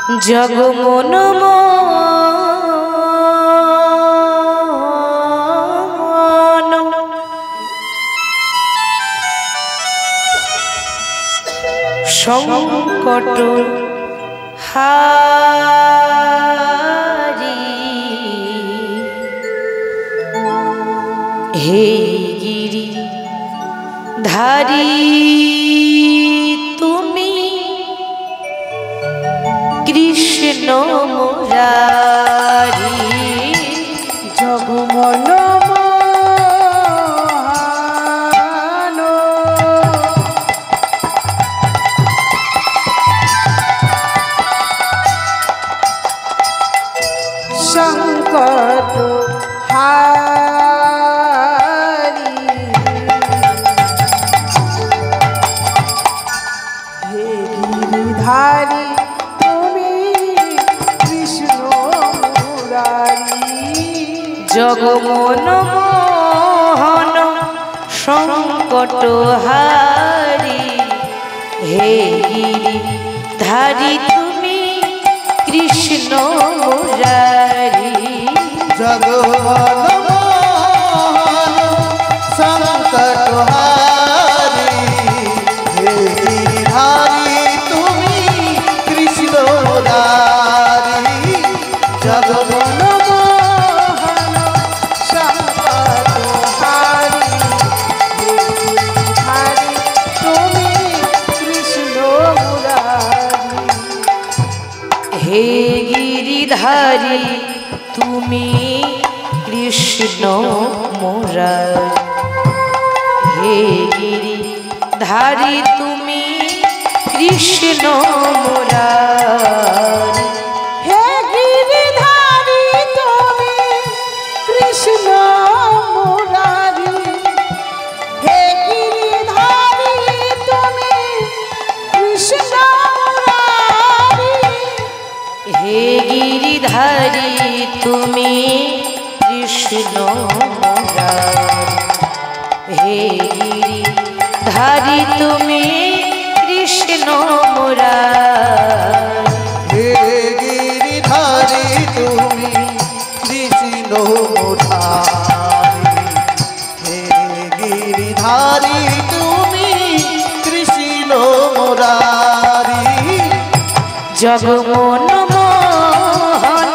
জগমন সংকট হারি হে গিরি ধারি তুমি কৃষ্ণ মুরারি জগমন সংকট হারি হে গিরিধারী তুমি কৃষ্ণ মুরারি জগমন মোহন সংকট হারি হে গিরিধারী তুমি কৃষ্ণ মুরারি জগমন মোহন সংকট হারি হে গিরিধারী তুমি কৃষ্ণ মুরারি জগমন মোহন সংকট হারি হে গিরিধারী তুমি কৃষ্ণ মুরারি হে গিরিধারী তুমি কৃষ্ণ মুরারি হে গিরিধারী তুমি কৃষ্ণ মুরারি হে গিরিধারী তুমি কৃষ্ণ মুরারি হে গিরিধারী তুমি কৃষ্ণ মুরারি হে গিরিধারী তুমি কৃষ্ণ মুরারি হে গিরিধারী তুমি কৃষ্ণ মুরারি হে গিরিধারী তুমি কৃষ্ণ মুরারি জগমন মোহন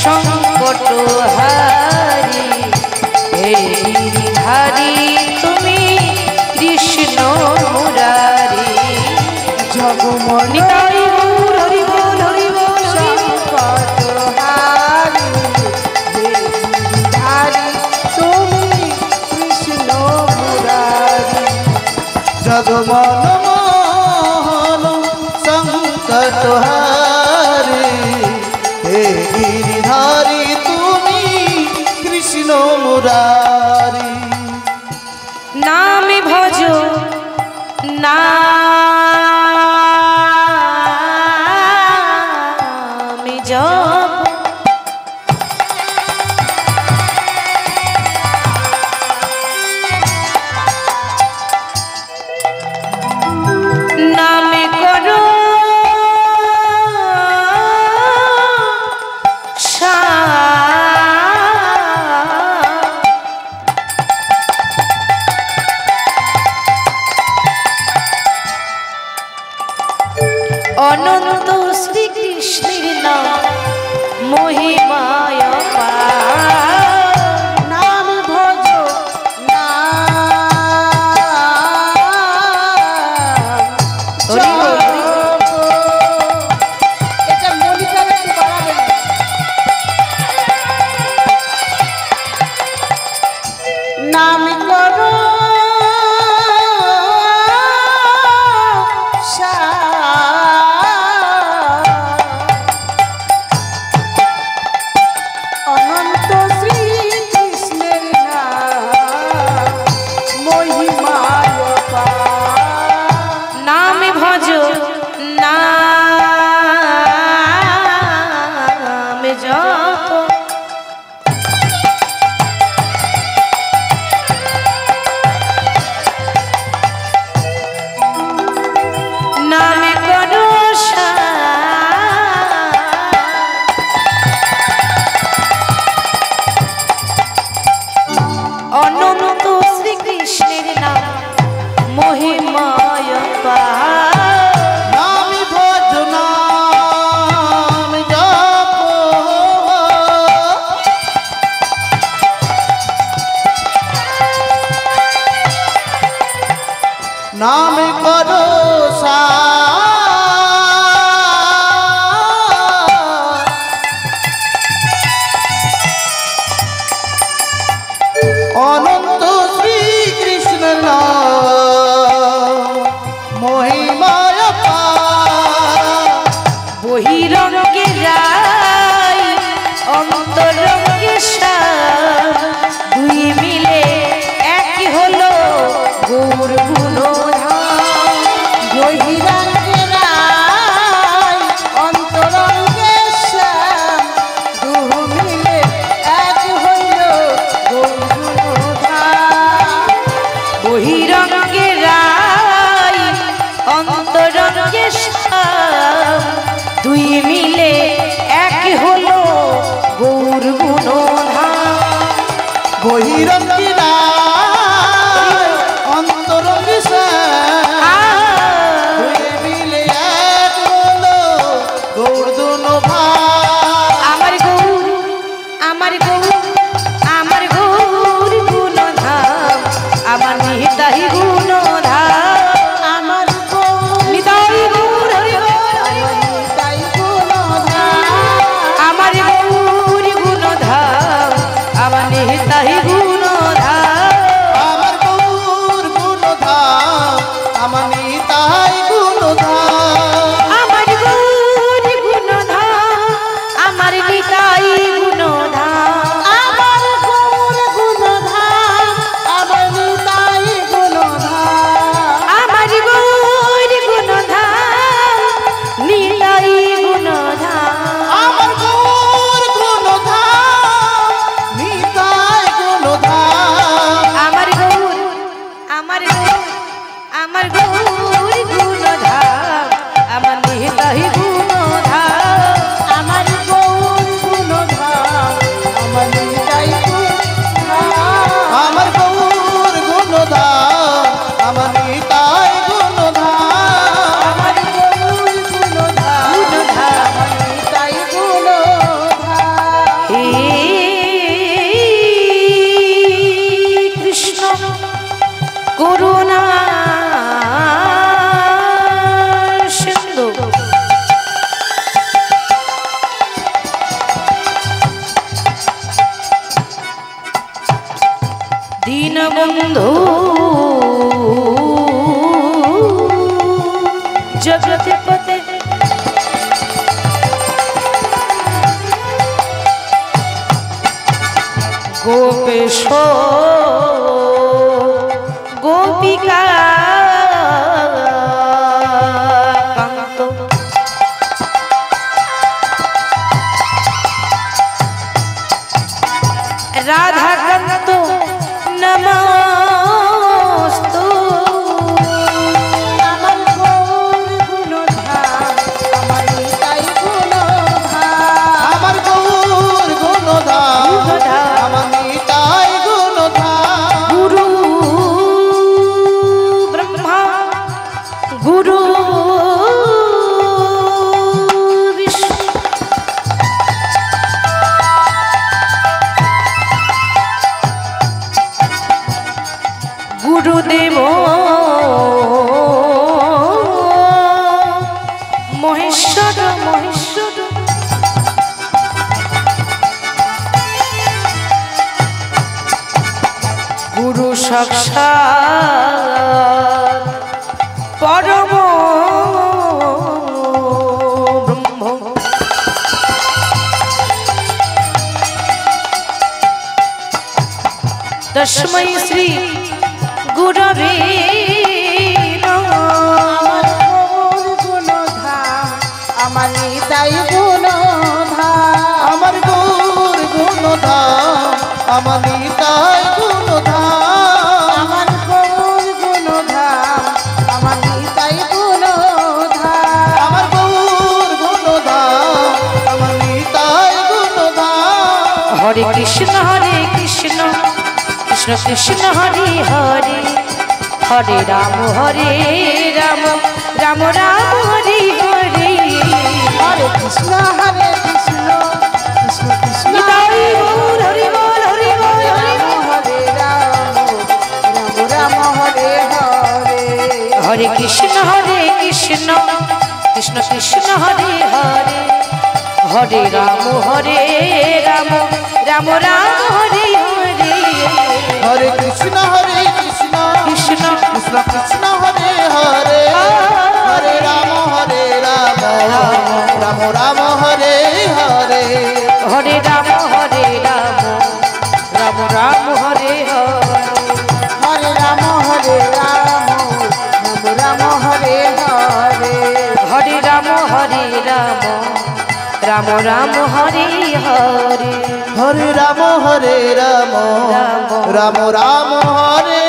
সংকট হারি হে গিরিধারী তুমি কৃষ্ণ মুরারি জগমন নিতাই গৌর হরি বল হরি বল সংকট হারি হে গিরিধারী তুমি কৃষ্ণ মুরারি জগমন মোহন সংকট হারি হে গিরিধারী তুমি কৃষ্ণ মুরারি নাম ভজ নাম জপ নাম করো অনন্ত শ্রীকৃষ্ণের নাম মহিমায় অপার নাম ভজ হরি বল, হরি বল। এটা মনিটার একটু বাড়াবেন নাম করো অনন্ত শ্রীকৃষ্ণের নাম মহিমায় অপার নাম ভজ নাম জপ নামে বহিরঙ্গে রাই অন্তরঙ্গে শ্যাম দুই মিলে এক হলো গৌর গুণধাম। বহিরঙ্গে রাই অন্তরঙ্গে শ্যাম দুহু মিলে এক হইল গৌরধাম। বহিরঙ্গে রাই অন্তরঙ্গে শ্যাম দুই মিলে এক হলো গৌর গুণধাম। বহিরঙ্গী রাই অন্তরঙ্গী শ্যাম দুই মিলে এক হলো গৌর গুণধাম। আমার গৌর আমার গৌর আমার গৌর গুণধাম আমার নিতাই গুণধাম আমার গৌর নিতাই গৌর হরি বল নিতাই গুণধাম। আমার গৌর গুণধাম আমার নিতাই গুণধাম। আমার গৌর গুণধাম আমার নিতাই গুণধাম। আমার গৌর গুণধাম আমার নিতাই গুণধাম। আমার গৌর গুণধাম আমার নিতাই গুণধাম। আমার গৌর গুণধাম নিতাই গুণধাম। আমার গৌর গুণধাম নিতাই গুণধাম। আমার গৌর আমার গৌর আমার গৌর গুণধাম আমার নিতাই গুণধাম। আমার গৌর গুণধাম আমার নিতাই গুণধাম। আমার গৌর গুণধাম আমার নিতাই গুণধাম। আমার গৌর গুণধাম গুণধাম আমার নিতাই গুণধাম। হে কৃষ্ণ করুণা সিন্ধু দীনবন্ধু জগৎপতে গোপেশ গোপিকা কান্ত রাধাকান্ত নমস্তু। আমার গৌর গুণধাম আমার নিতাই গুণধাম। আমার গৌর গুণধাম আমার নিতাই গুণধাম। গুরু ব্রহ্মা গুরু বিষ্ণু গুরুদেব মহেশ্বর মহেশ্বর গুরু সাক্ষাৎ পরম ব্রহ্ম। তস্मै শ্রী গুরবে নমঃ। আমার গৌর গুণধাম আমার নিতাই গুণধাম। আমার গৌর গুণধাম আমার নিতাই গুণধাম। আমার গৌর গুণধাম আমার নিতাই গুণধাম। আমার গৌর গুণধাম আমার নিতাই গুণধাম। হরে কৃষ্ণ কৃষ্ণ কৃষ্ণ হরে হরে হরে রাম রাম রাম হরে হরে। হরে কৃষ্ণ কৃষ্ণ কৃষ্ণ নিতাই গৌর হরি বল হরি বল হরি বল। হরে রাম রাম রাম হরে হরে। হরে কৃষ্ণ কৃষ্ণ কৃষ্ণ হরে হরে হরে রাম রাম রাম হরে হরে। হরে কৃষ্ণ কৃষ্ণ কৃষ্ণ কৃষ্ণ কৃষ্ণ হরে হরে হরে রাম রাম রাম হরে হরে হরে রাম রাম রাম হরে হরে হরে রাম হরে রাম রাম রাম হরে হরে হরে রাম রাম রাম হরে হরে হরে রাম হরে রাম রাম রাম হরে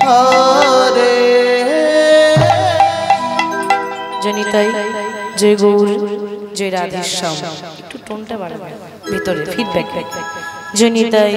হরে জনিতাই জয় গৌর জয় রাধেশ্যাম একটু টোনটা বাড়াবে ভিতরে ফিডব্যাক জনিতাই